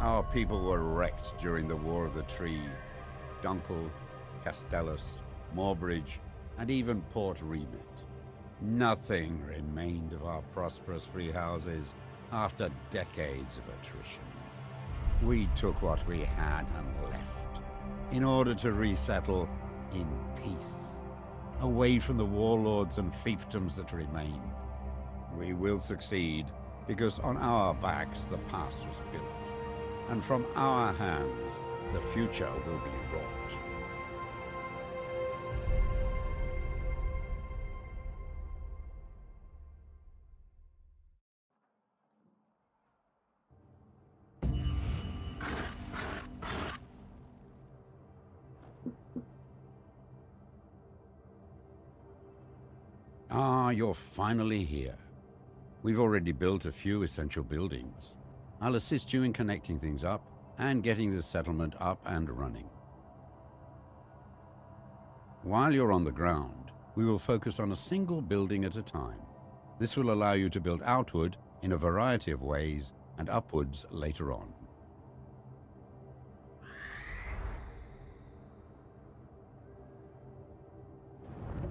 Our people were wrecked during the War of the Tree. Dunkel, Castellus, Moorbridge, and even Port Remit. Nothing remained of our prosperous free houses after decades of attrition. We took what we had and left, in order to resettle in peace, away from the warlords and fiefdoms that remain. We will succeed, because on our backs the past was built, and from our hands the future will be wrought. Ah, you're finally here. We've already built a few essential buildings. I'll assist you in connecting things up and getting the settlement up and running. While you're on the ground, we will focus on a single building at a time. This will allow you to build outward in a variety of ways and upwards later on.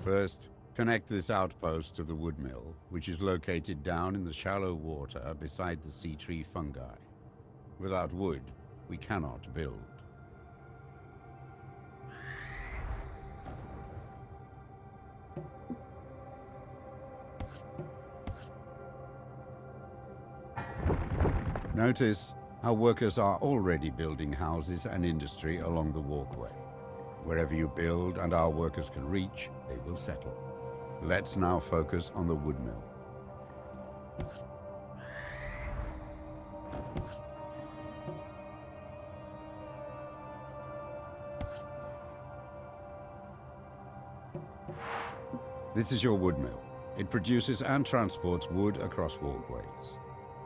First, connect this outpost to the wood mill, which is located down in the shallow water beside the sea tree fungi. Without wood, we cannot build. Notice how workers are already building houses and industry along the walkway. Wherever you build and our workers can reach, they will settle. Let's now focus on the wood mill. This is your wood mill. It produces and transports wood across walkways.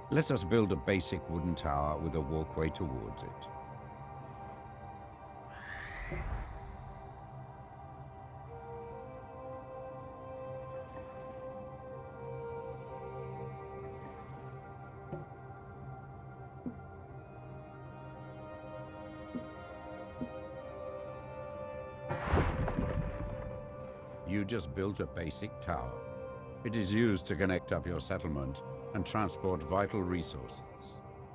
Let us build a basic wooden tower with a walkway towards it. You just built a basic tower. It is used to connect up your settlement and transport vital resources.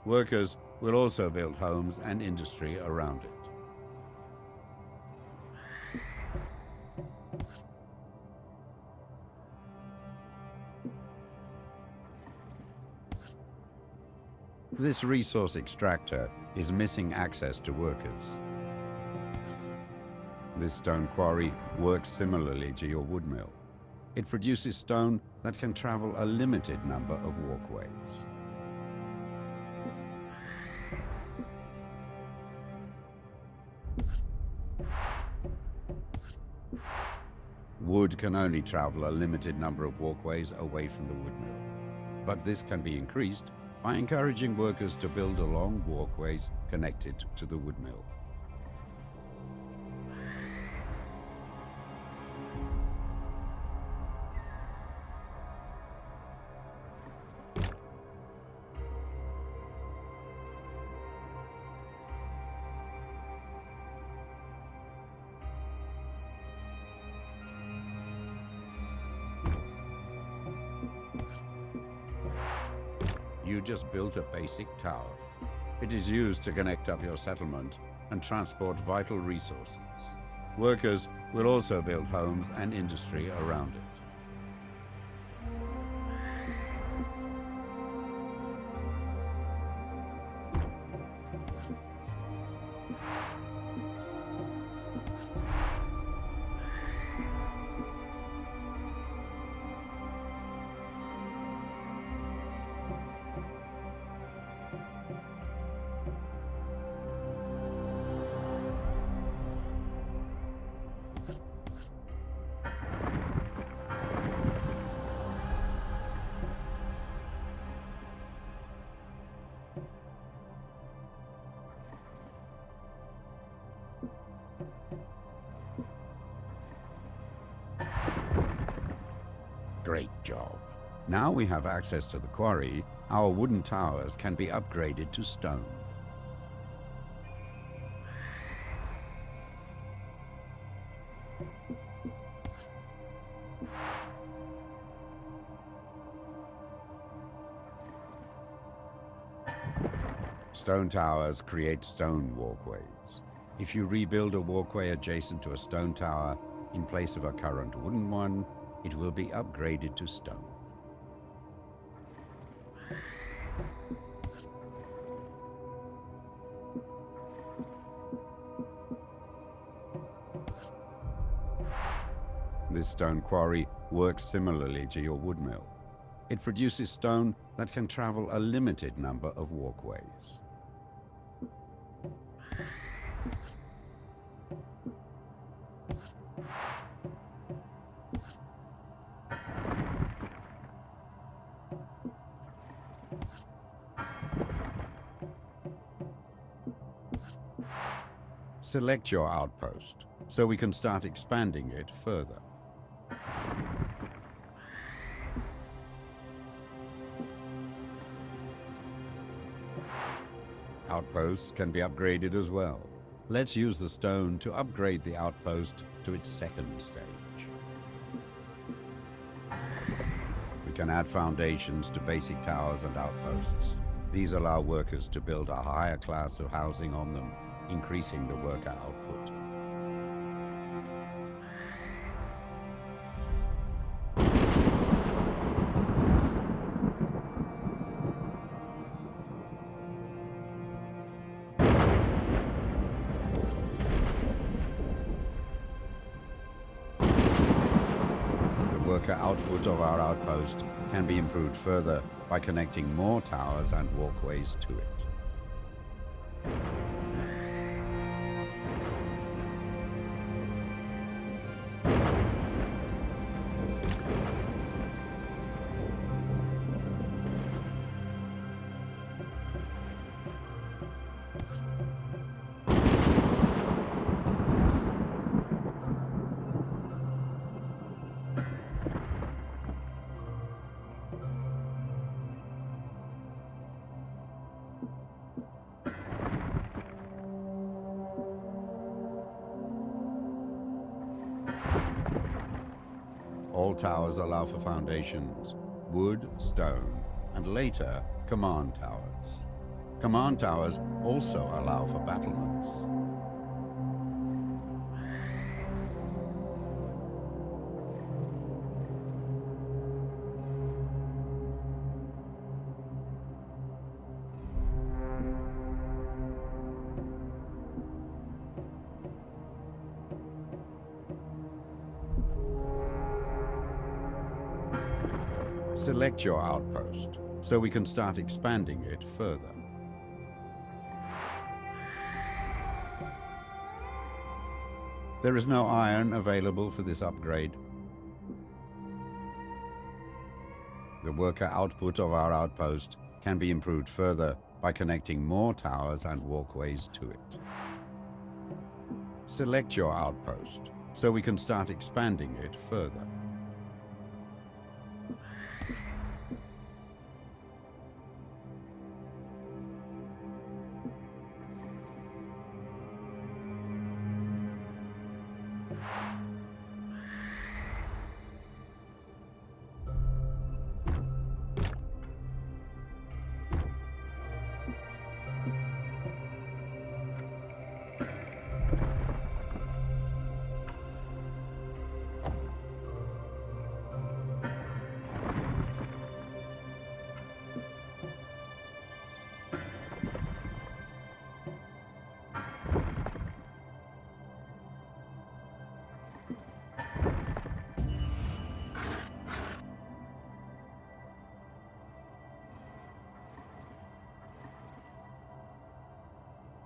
Workers will also build homes and industry around it. This resource extractor is missing access to workers. This stone quarry works similarly to your wood mill. It produces stone that can travel a limited number of walkways. Wood can only travel a limited number of walkways away from the wood mill, but this can be increased by encouraging workers to build along walkways connected to the wood mill. You just built a basic tower. It is used to connect up your settlement and transport vital resources. Workers will also build homes and industry around it. Great job. Now we have access to the quarry, our wooden towers can be upgraded to stone. Stone towers create stone walkways. If you rebuild a walkway adjacent to a stone tower, in place of a current wooden one, it will be upgraded to stone. This stone quarry works similarly to your wood mill. It produces stone that can travel a limited number of walkways. Select your outpost so we can start expanding it further. Outposts can be upgraded as well. Let's use the stone to upgrade the outpost to its second stage. We can add foundations to basic towers and outposts. These allow workers to build a higher class of housing on them, increasing the worker output. Worker output of our outpost can be improved further by connecting more towers and walkways to it. All towers allow for foundations, wood, stone, and later, command towers. Command towers also allow for battlements. Select your outpost so we can start expanding it further. There is no iron available for this upgrade. The worker output of our outpost can be improved further by connecting more towers and walkways to it. Select your outpost so we can start expanding it further.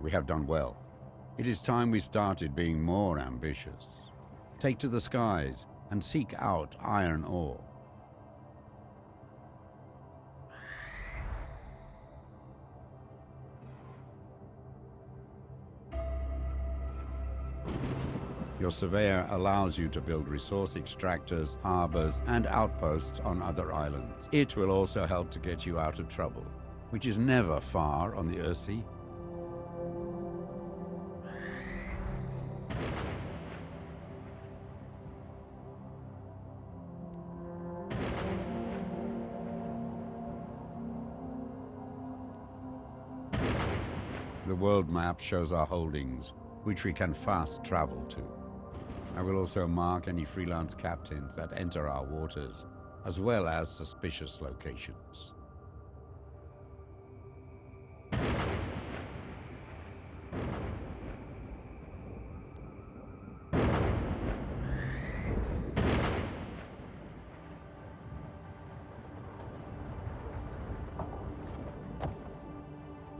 We have done well. It is time we started being more ambitious. Take to the skies and seek out iron ore. Your surveyor allows you to build resource extractors, harbors, and outposts on other islands. It will also help to get you out of trouble, which is never far on the Earthsea. The world map shows our holdings, which we can fast travel to. I will also mark any freelance captains that enter our waters, as well as suspicious locations.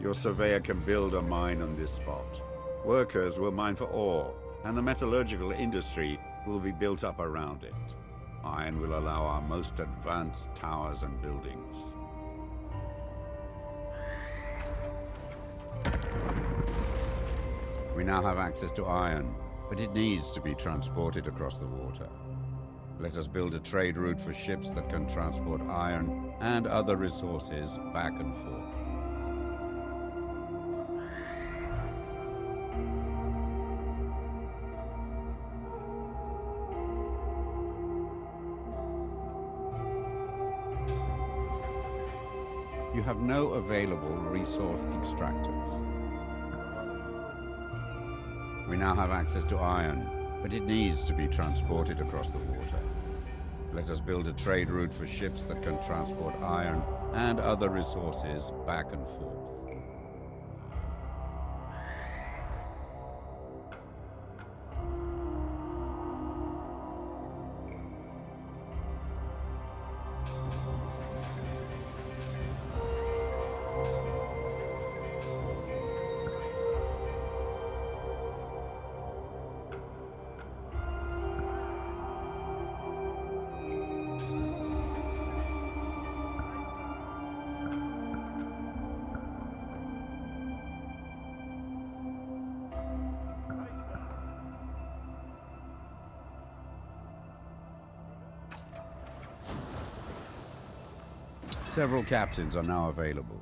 Your surveyor can build a mine on this spot. Workers will mine for ore, and the metallurgical industry will be built up around it. Iron will allow our most advanced towers and buildings. We now have access to iron, but it needs to be transported across the water. Let us build a trade route for ships that can transport iron and other resources back and forth. You have no available resource extractors. We now have access to iron, but it needs to be transported across the water. Let us build a trade route for ships that can transport iron and other resources back and forth. Several captains are now available.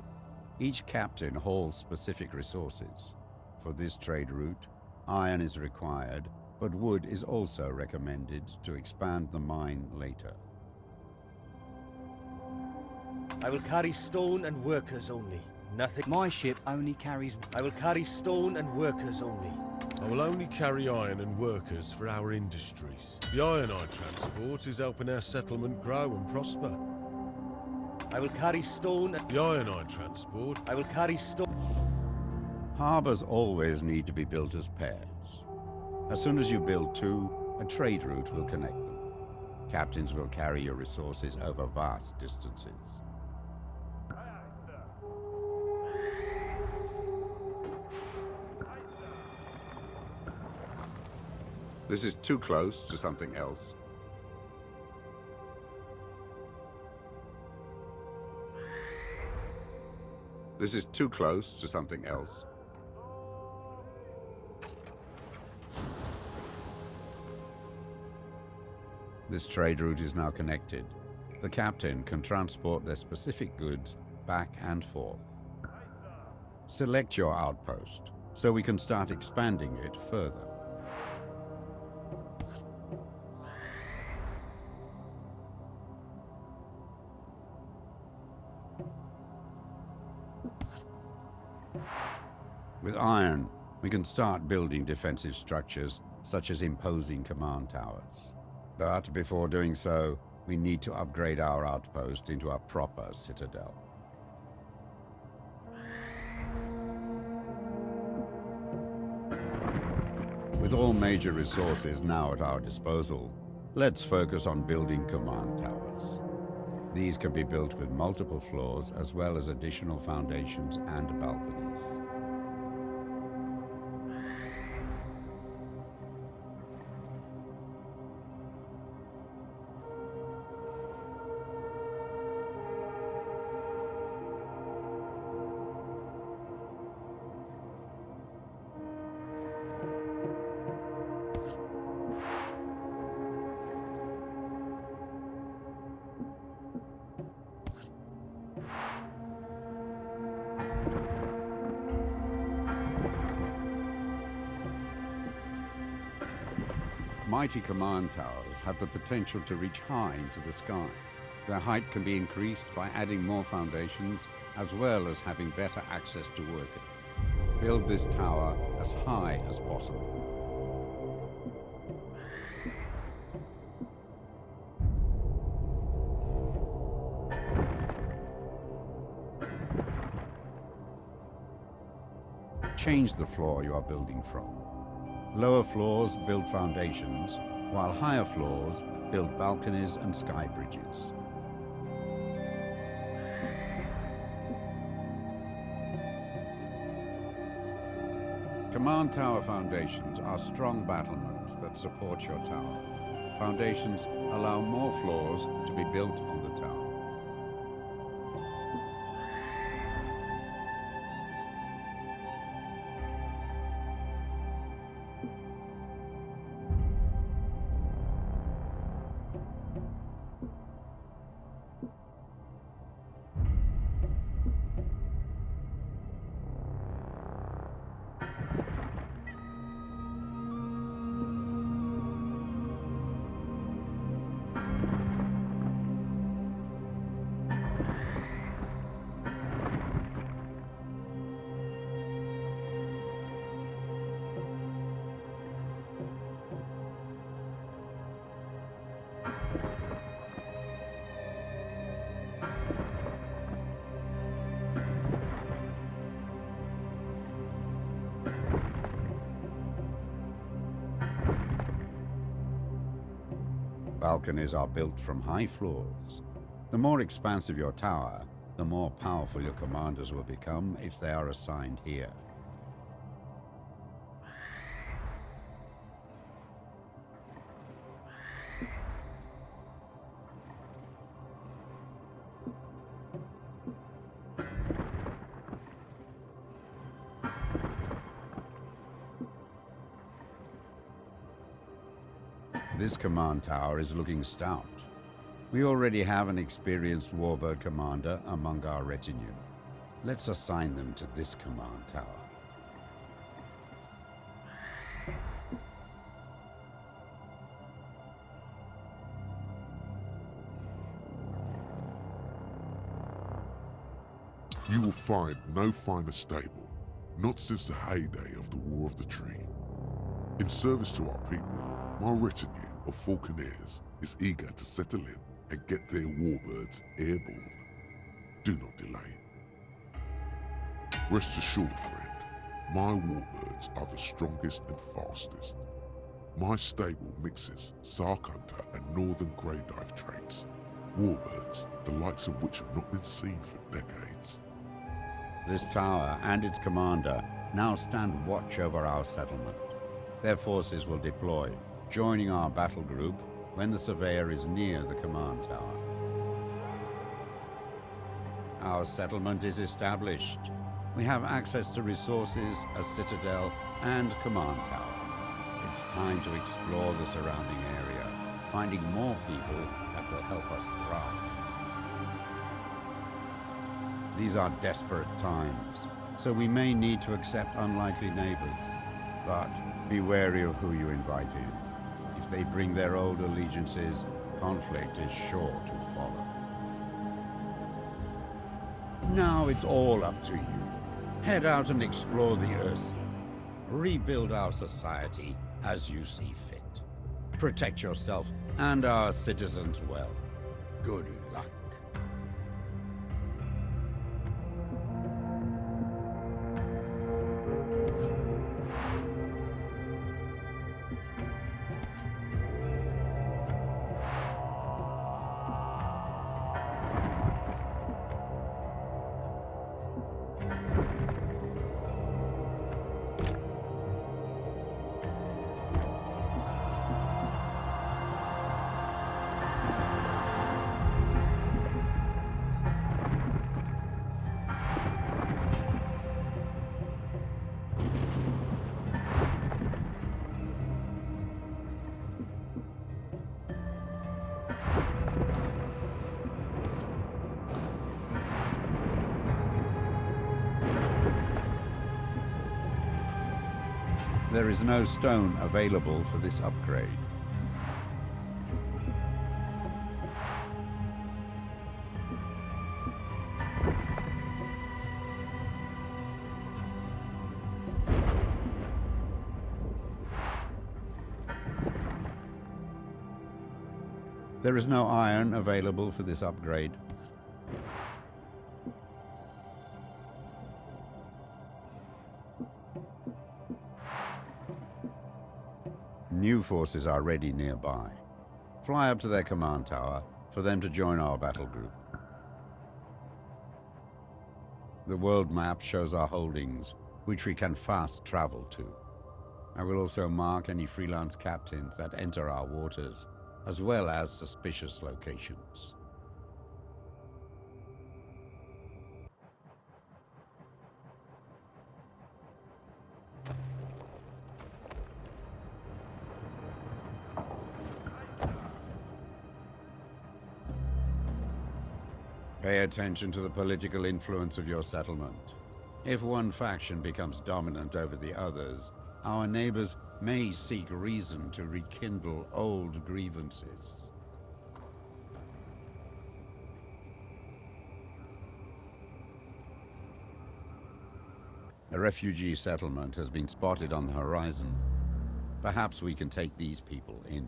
Each captain hauls specific resources. For this trade route, iron is required, but wood is also recommended to expand the mine later. I will carry stone and workers only. Nothing. My ship only carries... I will carry stone and workers only. I will only carry iron and workers for our industries. The iron I transport is helping our settlement grow and prosper. I will carry stone and... The iron I transport... I will carry stone... Harbors always need to be built as pairs. As soon as you build two, a trade route will connect them. Captains will carry your resources over vast distances. This is too close to something else. This is too close to something else. This trade route is now connected. The captain can transport their specific goods back and forth. Select your outpost so we can start expanding it further. With iron, we can start building defensive structures, such as imposing command towers. But before doing so, we need to upgrade our outpost into a proper citadel. With all major resources now at our disposal, let's focus on building command towers. These can be built with multiple floors as well as additional foundations and balconies. Mighty command towers have the potential to reach high into the sky. Their height can be increased by adding more foundations, as well as having better access to workers. Build this tower as high as possible. Change the floor you are building from. Lower floors build foundations, while higher floors build balconies and sky bridges. Command tower foundations are strong battlements that support your tower. Foundations allow more floors to be built on the tower. Balconies are built from high floors. The more expansive your tower, the more powerful your commanders will become if they are assigned here. This command tower is looking stout. We already have an experienced warbird commander among our retinue. Let's assign them to this command tower. You will find no finer stable, not since the heyday of the War of the Tree. In service to our people, my retinue of Falconeers is eager to settle in and get their warbirds airborne. Do not delay. Rest assured, friend, my warbirds are the strongest and fastest. My stable mixes Sark Hunter and Northern Grey Dive traits. Warbirds, the likes of which have not been seen for decades. This tower and its commander now stand watch over our settlement. Their forces will deploy, joining our battle group when the surveyor is near the command tower. Our settlement is established. We have access to resources, a citadel, and command towers. It's time to explore the surrounding area, finding more people that will help us thrive. These are desperate times, so we may need to accept unlikely neighbors. But be wary of who you invite in. If they bring their old allegiances, conflict is sure to follow. Now it's all up to you. Head out and explore the Earth. Rebuild our society as you see fit. Protect yourself and our citizens well. Good luck. There is no stone available for this upgrade. There is no iron available for this upgrade. New forces are ready nearby. Fly up to their command tower for them to join our battle group. The world map shows our holdings, which we can fast travel to. I will also mark any freelance captains that enter our waters, as well as suspicious locations. Pay attention to the political influence of your settlement. If one faction becomes dominant over the others, our neighbors may seek reason to rekindle old grievances. A refugee settlement has been spotted on the horizon. Perhaps we can take these people in.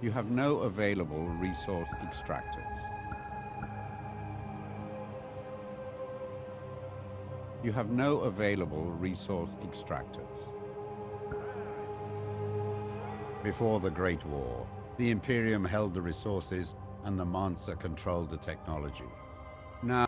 You have no available resource extractors. You have no available resource extractors. Before the Great War, the Imperium held the resources and the Mansa controlled the technology. Now,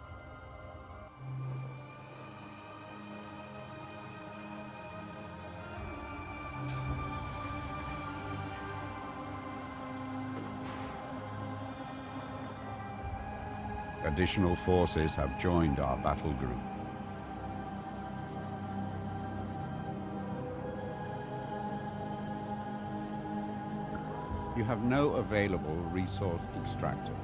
additional forces have joined our battle group. You have no available resource extractors.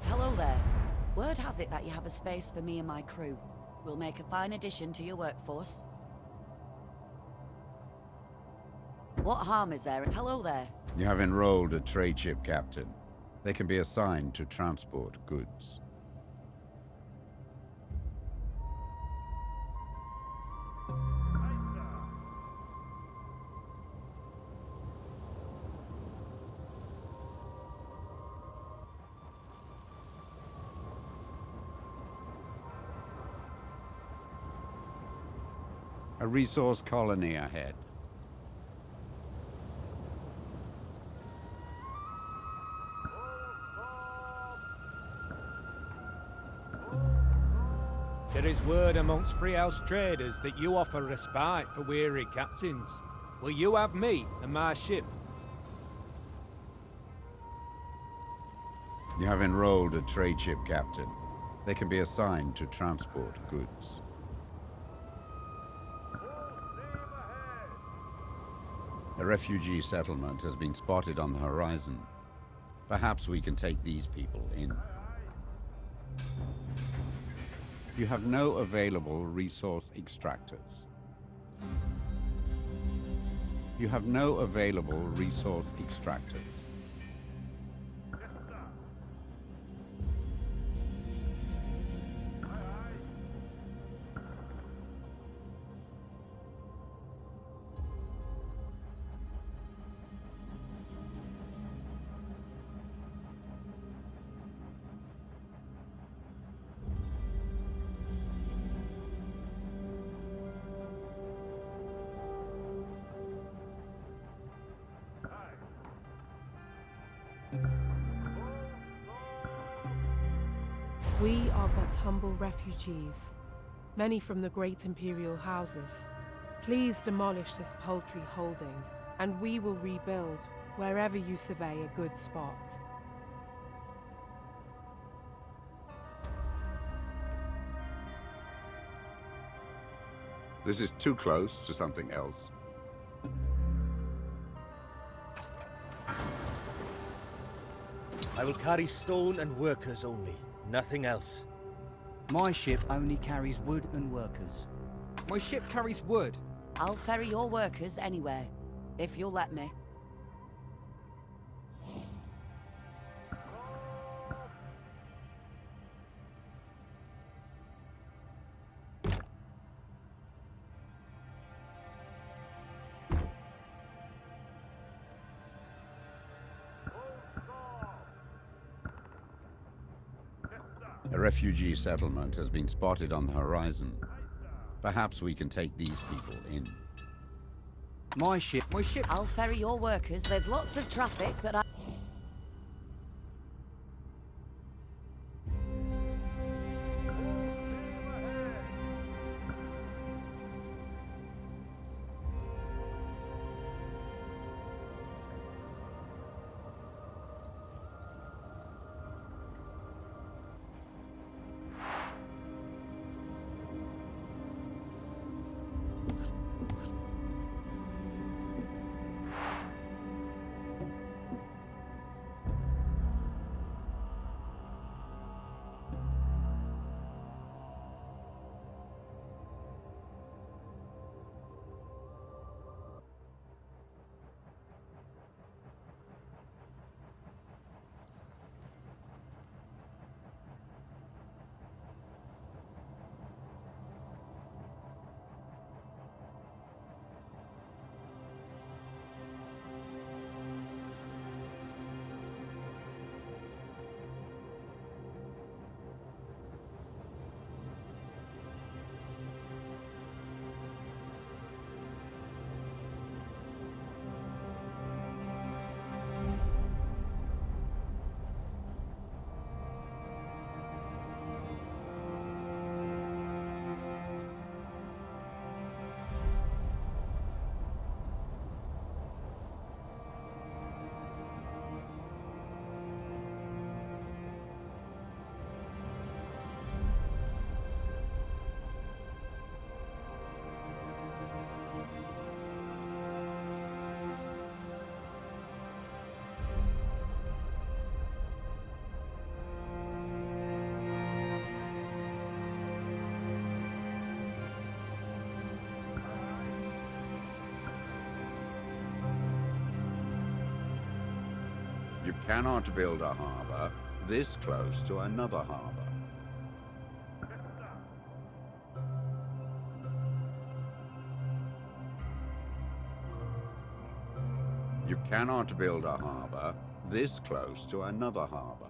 Hello there. Word has it that you have a space for me and my crew. We'll make a fine addition to your workforce. What harm is there? Hello there. You have enrolled a trade ship captain. They can be assigned to transport goods. A resource colony ahead. There is word amongst Freehouse traders that you offer respite for weary captains. Will you have me and my ship? You have enrolled a trade ship captain. They can be assigned to transport goods. A refugee settlement has been spotted on the horizon. Perhaps we can take these people in. You have no available resource extractors. You have no available resource extractors. We are but humble refugees, many from the great imperial houses. Please demolish this paltry holding, and we will rebuild wherever you survey a good spot. This is too close to something else. I will carry stone and workers only, nothing else. My ship only carries wood and workers. My ship carries wood. I'll ferry your workers anywhere, if you'll let me. A refugee settlement has been spotted on the horizon. Perhaps we can take these people in. My ship. I'll ferry your workers. There's lots of traffic, but I... You cannot build a harbor this close to another harbor. You cannot build a harbor this close to another harbor.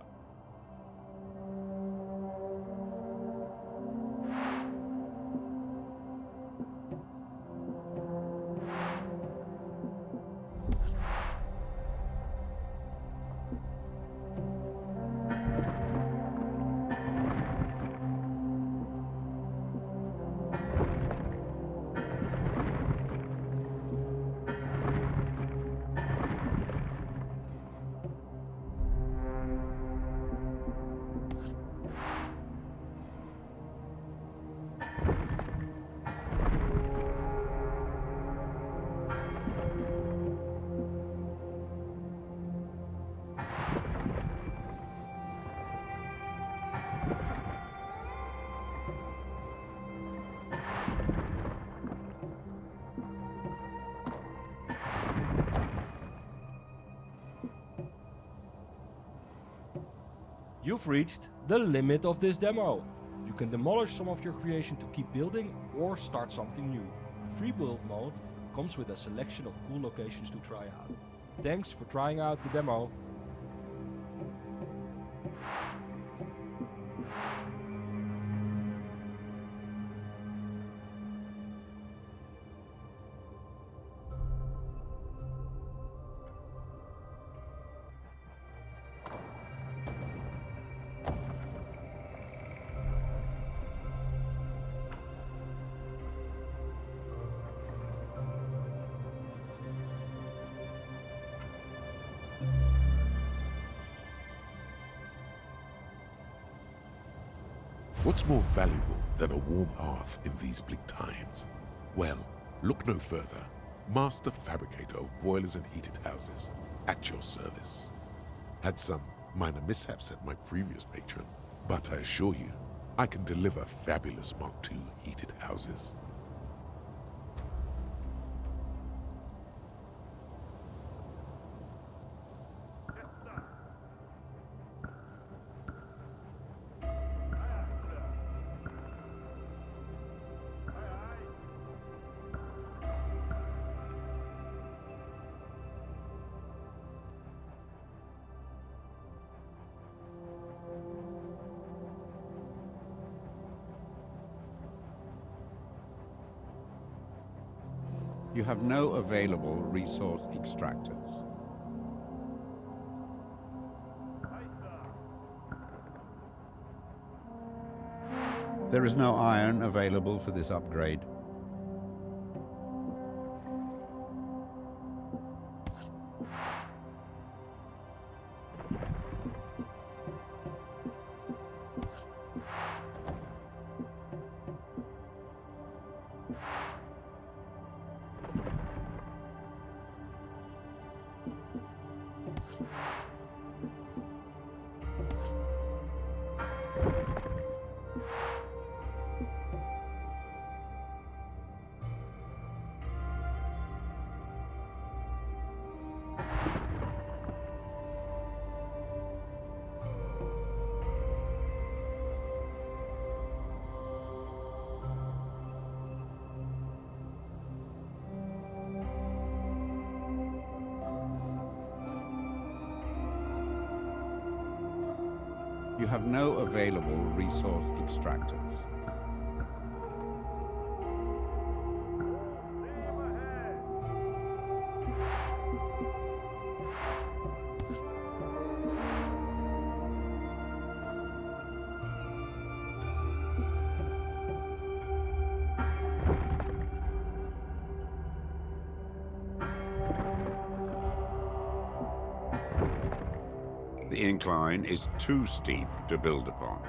You've reached the limit of this demo. You can demolish some of your creation to keep building or start something new. Free build mode comes with a selection of cool locations to try out. Thanks for trying out the demo. What's more valuable than a warm hearth in these bleak times? Well, look no further. Master fabricator of boilers and heated houses, at your service. Had some minor mishaps at my previous patron, but I assure you, I can deliver fabulous Mark II heated houses. You have no available resource extractors. There is no iron available for this upgrade. You have no available resource extractors. The incline is too steep to build upon.